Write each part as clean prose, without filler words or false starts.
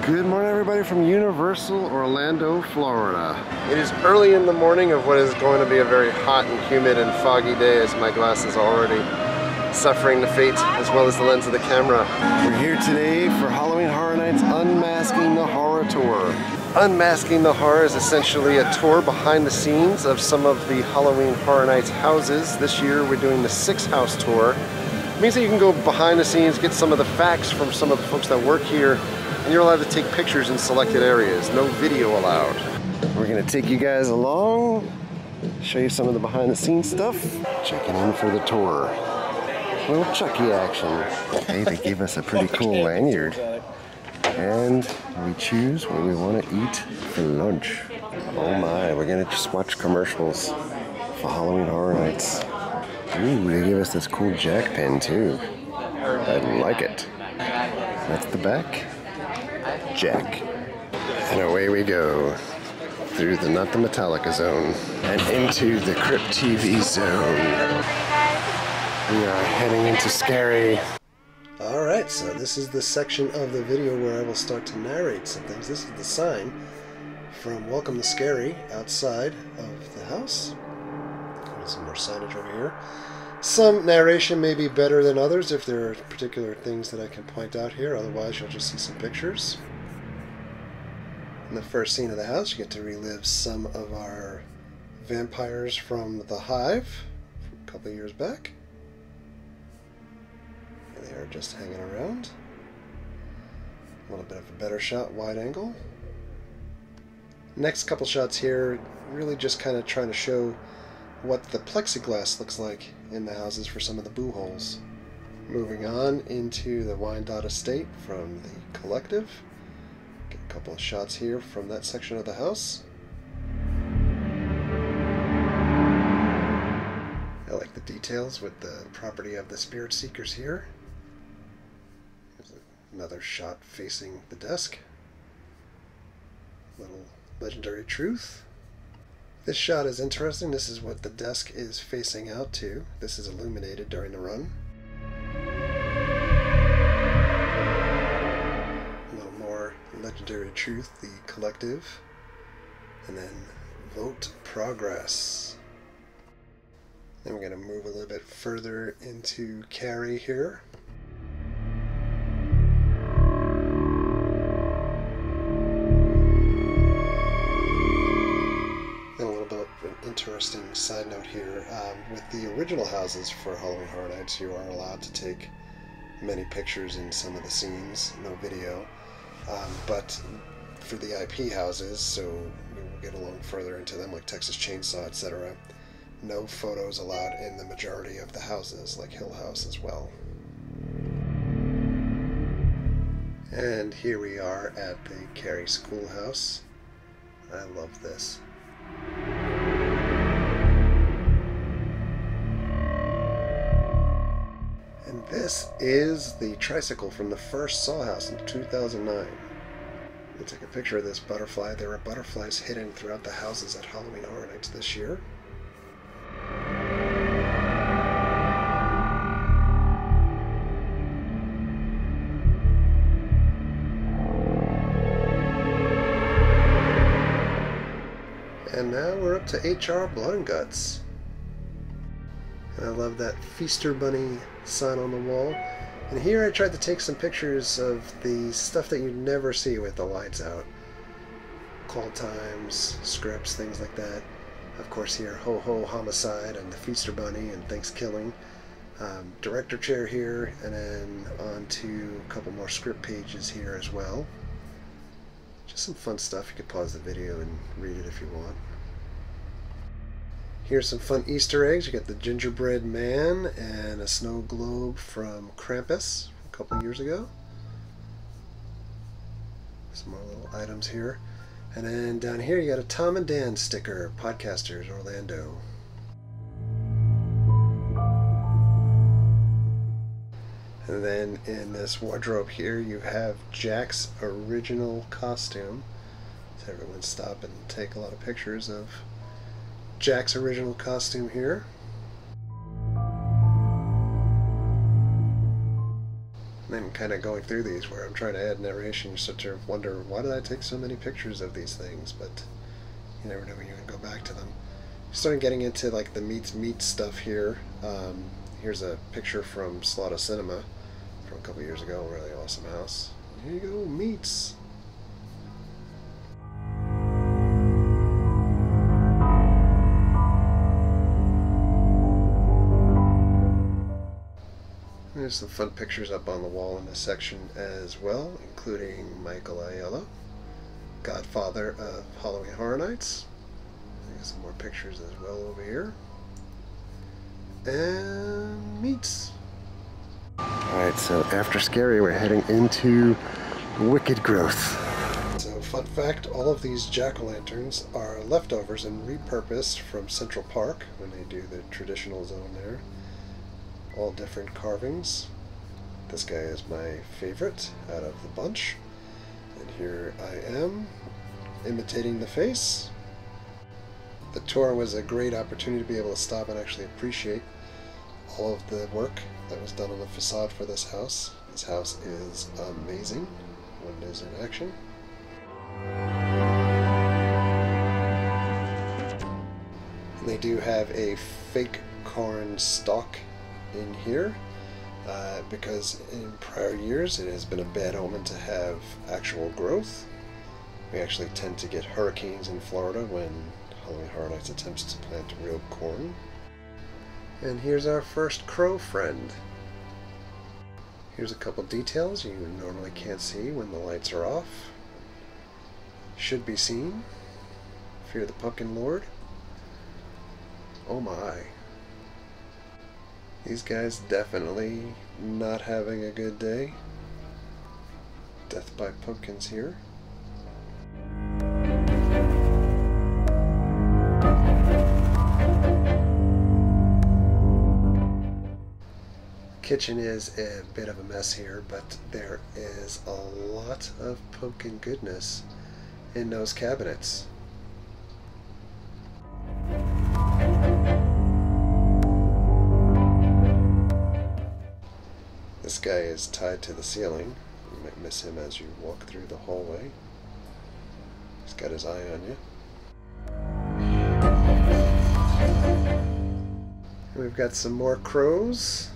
Good morning, everybody from Universal Orlando, Florida. It is early in the morning of what is going to be a very hot and humid and foggy day, as my glass is already suffering the fate as well as the lens of the camera. We're here today for Halloween Horror Nights Unmasking the Horror Tour. Unmasking the Horror is essentially a tour behind the scenes of some of the Halloween Horror Nights houses. This year we're doing the 6-house tour. It means that you can go behind the scenes, get some of the facts from some of the folks that work here, and you're allowed to take pictures in selected areas. No video allowed. We're gonna take you guys along, show you some of the behind the scenes stuff. Checking in for the tour. A little Chucky action. Hey, they gave us a pretty cool lanyard. And we choose what we want to eat for lunch. Oh my, we're gonna just watch commercials for Halloween Horror Nights. Ooh, they gave us this cool Jack pen too. I like it. That's the back. Jack. And away we go. Through the not the Metallica zone and into the Crypt TV zone. We are heading into Scarey. Alright, so this is the section of the video where I will start to narrate some things. This is the sign from Welcome to Scarey outside of the house. Got some more signage over here. Some narration may be better than others if there are particular things that I can point out here. Otherwise, you'll just see some pictures. In the first scene of the house, you get to relive some of our vampires from the Hive from a couple of years back. And they are just hanging around. A little bit of a better shot, wide angle. Next couple shots here, really just kind of trying to show what the plexiglass looks like in the houses for some of the boo holes. Moving on into the Wyandotte Estate from the Collective. Get a couple of shots here from that section of the house. I like the details with the property of the Spirit Seekers here. There's another shot facing the desk. Little Legendary Truth. This shot is interesting. This is what the desk is facing out to. This is illuminated during the run. A little more Legendary Truth, the Collective. And then Vote Progress. Then we're going to move a little bit further into Carey here. Interesting side note here, with the original houses for Halloween Horror Nights, you are allowed to take many pictures in some of the scenes, no video, but for the IP houses, so we will get along further into them, like Texas Chainsaw, etc., no photos allowed in the majority of the houses, like Hill House as well. And here we are at the Carey Schoolhouse. I love this. And this is the tricycle from the first Saw House in 2009. We took a picture of this butterfly. There are butterflies hidden throughout the houses at Halloween Horror Nights this year. And now we're up to HR Blood and Guts. And I love that Feaster Bunny sign on the wall. And here I tried to take some pictures of the stuff that you never see with the lights out. Call times, scripts, things like that. Of course here, Ho Ho Homicide and the Feaster Bunny and Thanksgiving. Director chair here, and then on to a couple more script pages here as well. Just some fun stuff. You could pause the video and read it if you want. Here's some fun Easter eggs. You got the gingerbread man and a snow globe from Krampus a couple years ago. Some more little items here. And then down here you got a Tom and Dan sticker, Podcasters Orlando. And then in this wardrobe here you have Jack's original costume. So everyone stop and take a lot of pictures of Jack's original costume here. And then I'm kind of going through these where I'm trying to add narration. You start to wonder, why did I take so many pictures of these things? But you never know when you're going to go back to them. Starting getting into like the meat stuff here. Here's a picture from Slaughter Cinema from a couple years ago. Really awesome house. Here you go, meats. There's some fun pictures up on the wall in this section as well, including Michael Aiello, godfather of Halloween Horror Nights. There's some more pictures as well over here. And meats. Alright, so after Scarey, we're heading into Wicked Growth. So, fun fact, all of these jack-o'-lanterns are leftovers and repurposed from Central Park when they do the traditional zone there. All different carvings. This guy is my favorite out of the bunch. And here I am, imitating the face. The tour was a great opportunity to be able to stop and actually appreciate all of the work that was done on the facade for this house. This house is amazing when it is in action. And they do have a fake corn stalk in here because in prior years it has been a bad omen to have actual growth. We actually tend to get hurricanes in Florida when Halloween Horror Nights attempts to plant real corn. And here's our first crow friend. Here's a couple details you normally can't see when the lights are off. Should be seen. Fear the Pumpkin Lord. Oh my. These guys definitely not having a good day. Death by pumpkins here. Kitchen is a bit of a mess here, but there is a lot of pumpkin goodness in those cabinets. This guy is tied to the ceiling. You might miss him as you walk through the hallway. He's got his eye on you. And we've got some more crows.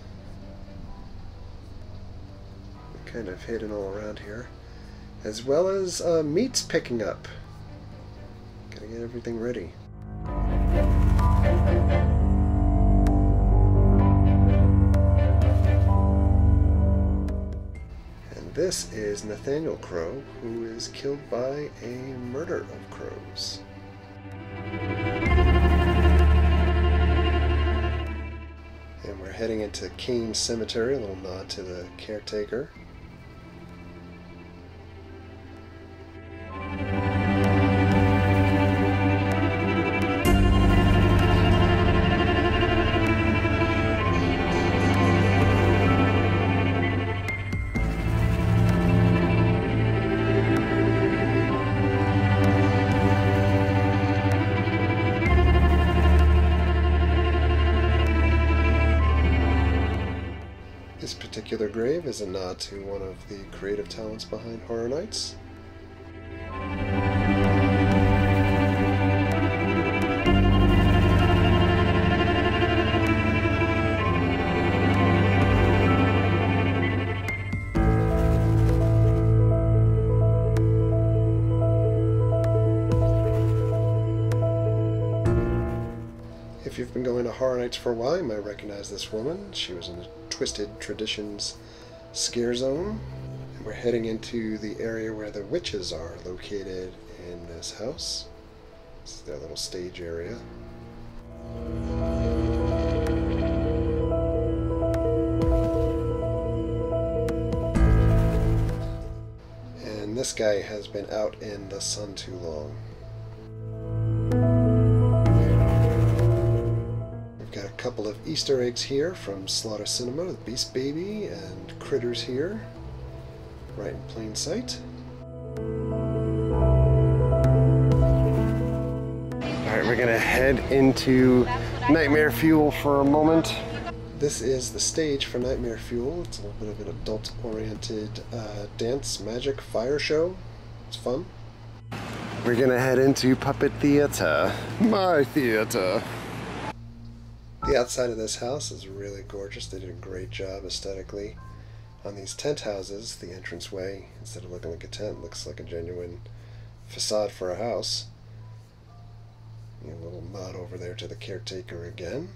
They're kind of hidden all around here. As well as meats picking up. Gotta get everything ready. This is Nathaniel Crowe, who is killed by a murder of crows. And we're heading into Kane Cemetery, a little nod to the Caretaker. This particular grave is a nod to one of the creative talents behind Horror Nights. If you've been going to Horror Nights for a while, you might recognize this woman. She was in the Twisted Traditions scare zone. And we're heading into the area where the witches are located in this house. This is their little stage area. And this guy has been out in the sun too long. Got a couple of Easter eggs here from Slaughter Cinema, the Beast Baby and Critters here, right in plain sight. Alright, we're gonna head into Nightmare Fuel for a moment. This is the stage for Nightmare Fuel. It's a little bit of an adult-oriented dance, magic, fire show. It's fun. We're gonna head into Puppet Theater. My theater. The outside of this house is really gorgeous. They did a great job aesthetically. On these tent houses, the entranceway, instead of looking like a tent, looks like a genuine facade for a house. A little nod over there to the Caretaker again.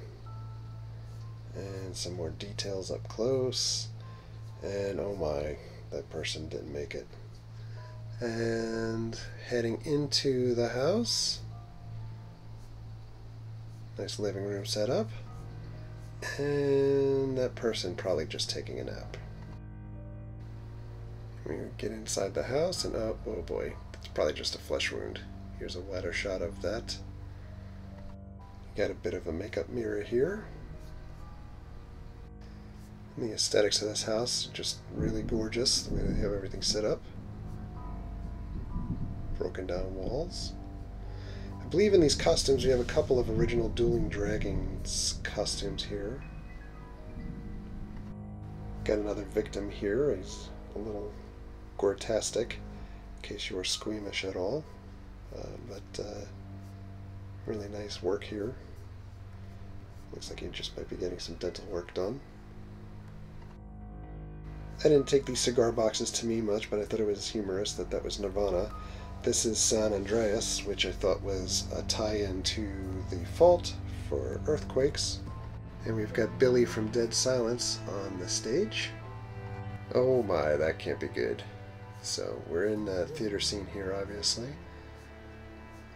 And some more details up close. And oh my, that person didn't make it. And heading into the house. Nice living room setup. And that person probably just taking a nap. We get inside the house and oh boy, it's probably just a flesh wound. Here's a wider shot of that. Got a bit of a makeup mirror here. And the aesthetics of this house, just really gorgeous. The way they have everything set up. Broken down walls. I believe in these costumes we have a couple of original Dueling Dragons costumes here. Got another victim here. He's a little gore-tastic, in case you are squeamish at all. But really nice work here. Looks like he just might be getting some dental work done. I didn't take these cigar boxes to mean much, but I thought it was humorous that was Nirvana. This is San Andreas, which I thought was a tie-in to The Fault for earthquakes. And we've got Billy from Dead Silence on the stage. Oh my, that can't be good. So we're in a theater scene here, obviously.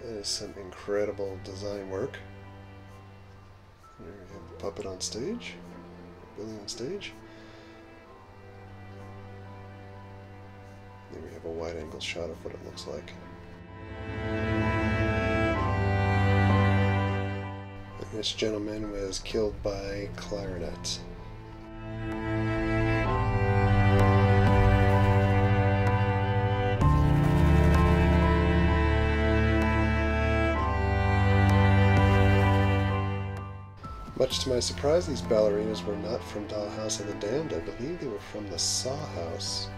That is some incredible design work. Here we have the puppet on stage, Billy on stage. Then we have a wide-angle shot of what it looks like. And this gentleman was killed by clarinet. Much to my surprise, these ballerinas were not from Dollhouse of the Damned. I believe they were from the Saw House.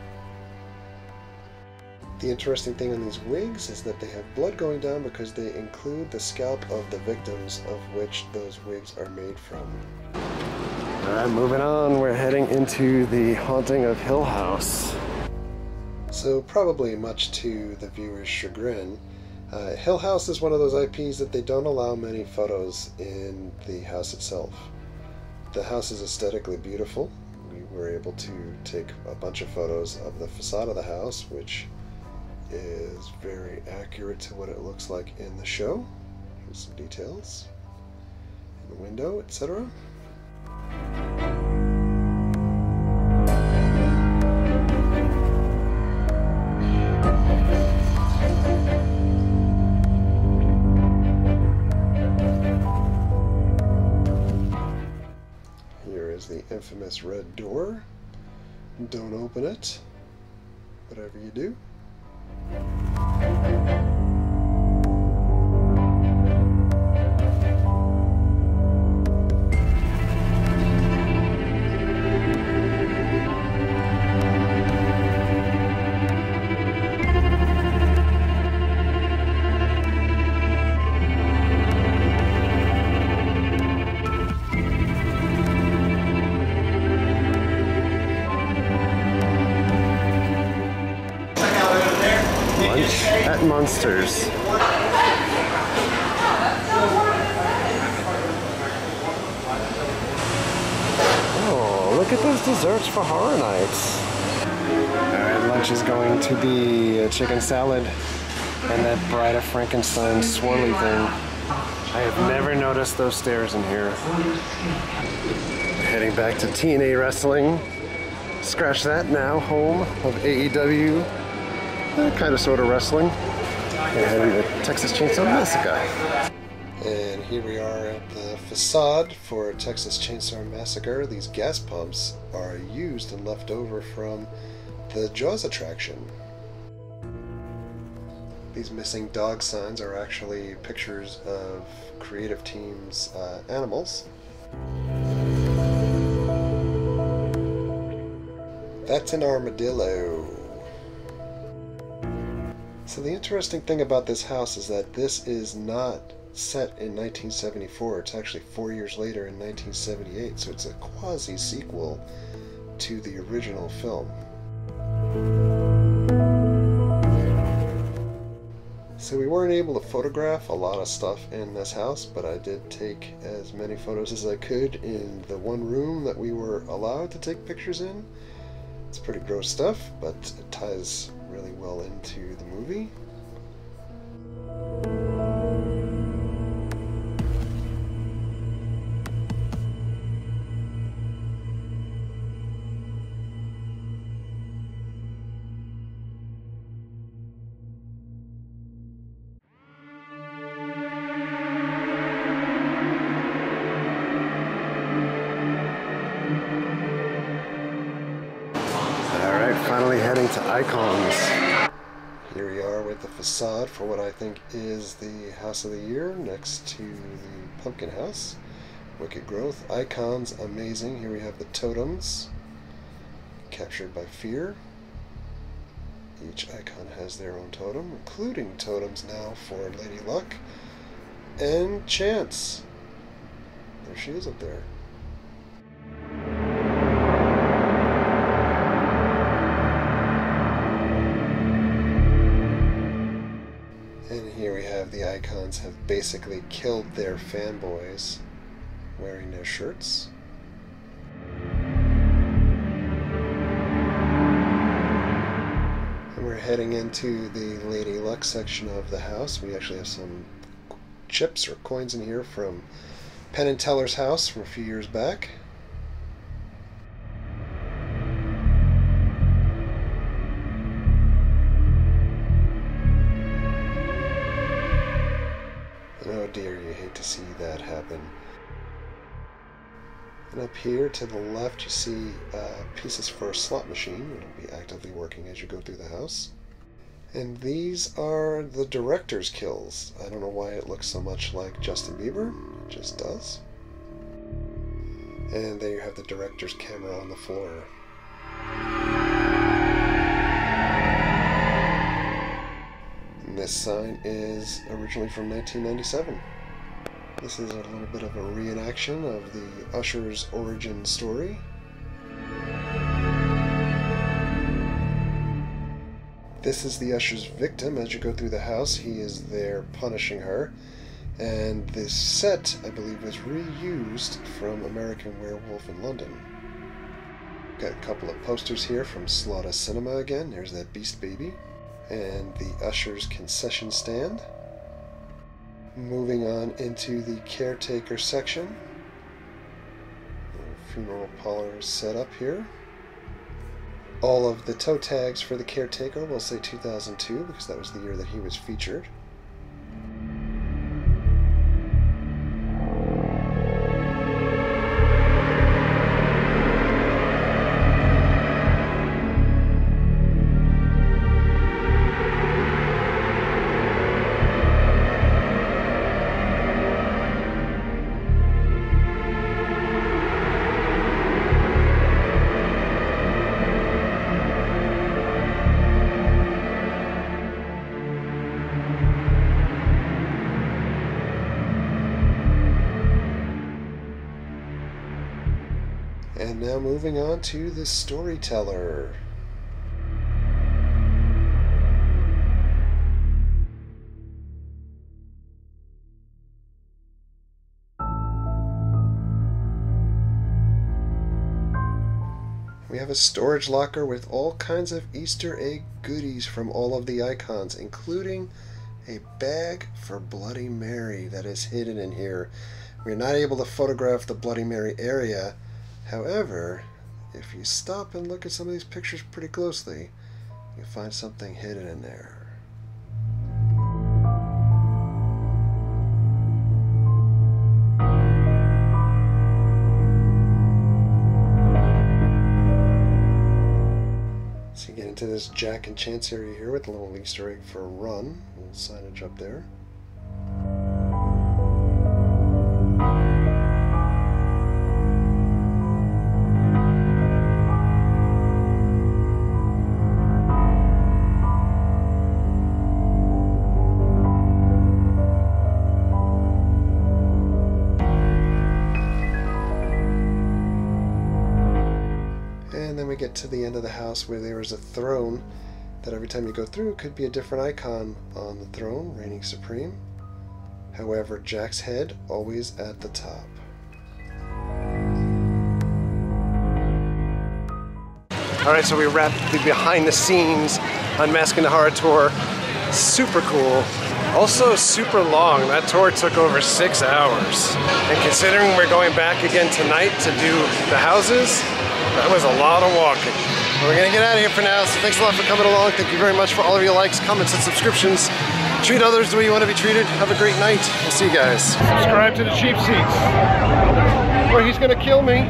The interesting thing on these wigs is that they have blood going down because they include the scalp of the victims of which those wigs are made from. Alright, moving on. We're heading into the Haunting of Hill House. So probably much to the viewer's chagrin, Hill House is one of those IPs that they don't allow many photos in the house itself. The house is aesthetically beautiful. We were able to take a bunch of photos of the facade of the house, which is very accurate to what it looks like in the show. Here's some details in the window, etc. Here is the infamous red door. Don't open it, whatever you do. At Monsters. Oh, look at those desserts for Horror Nights. Alright, lunch is going to be a chicken salad and that Bride of Frankenstein swirly thing. I have never noticed those stairs in here. We're heading back to TNA Wrestling. Scratch that now, home of AEW. Kind of sort of wrestling. And the Texas Chainsaw Massacre. And here we are at the facade for Texas Chainsaw Massacre. These gas pumps are used and left over from the Jaws attraction. These missing dog signs are actually pictures of creative team's animals. That's an armadillo. So the interesting thing about this house is that this is not set in 1974. It's actually 4 years later in 1978, so it's a quasi-sequel to the original film. So we weren't able to photograph a lot of stuff in this house, but I did take as many photos as I could in the one room that we were allowed to take pictures in. It's pretty gross stuff, but it ties really well into the movie. Finally heading to Icons. Here we are with the facade for what I think is the house of the year next to the pumpkin house. Wicked growth. Icons, amazing. Here we have the totems, captured by fear. Each icon has their own totem, including totems now for Lady Luck and Chance. There she is up there. The icons have basically killed their fanboys wearing their shirts. And we're heading into the Lady Luck section of the house. We actually have some chips or coins in here from Penn and Teller's house from a few years back. Oh dear, you hate to see that happen. And up here to the left you see pieces for a slot machine. It'll be actively working as you go through the house. And these are the director's kills. I don't know why it looks so much like Justin Bieber. It just does. And there you have the director's camera on the floor. This sign is originally from 1997. This is a little bit of a reenaction of the Usher's origin story. This is the Usher's victim. As you go through the house, he is there punishing her. And this set, I believe, was reused from American Werewolf in London. Got a couple of posters here from Slaughter Cinema again. There's that Beast Baby. And the Usher's concession stand. Moving on into the Caretaker section. Funeral parlor is set up here. All of the toe tags for the Caretaker will say 2002 because that was the year that he was featured. And now moving on to the Storyteller. We have a storage locker with all kinds of Easter egg goodies from all of the icons, including a bag for Bloody Mary that is hidden in here. We're not able to photograph the Bloody Mary area. However, if you stop and look at some of these pictures pretty closely, you'll find something hidden in there. So you get into this Jack and Chance area here with a little Easter egg for a run. A little signage up there. get to the end of the house where there is a throne that every time you go through could be a different icon on the throne, reigning supreme. However, Jack's head always at the top. Alright, so we wrapped the behind the scenes Unmasking the Horror tour. Super cool. Also super long. That tour took over 6 hours. And considering we're going back again tonight to do the houses, that was a lot of walking. We're gonna get out of here for now, so thanks a lot for coming along. Thank you very much for all of your likes, comments, and subscriptions. Treat others the way you want to be treated. Have a great night. We'll see you guys. Subscribe to the cheap seats, or he's gonna kill me.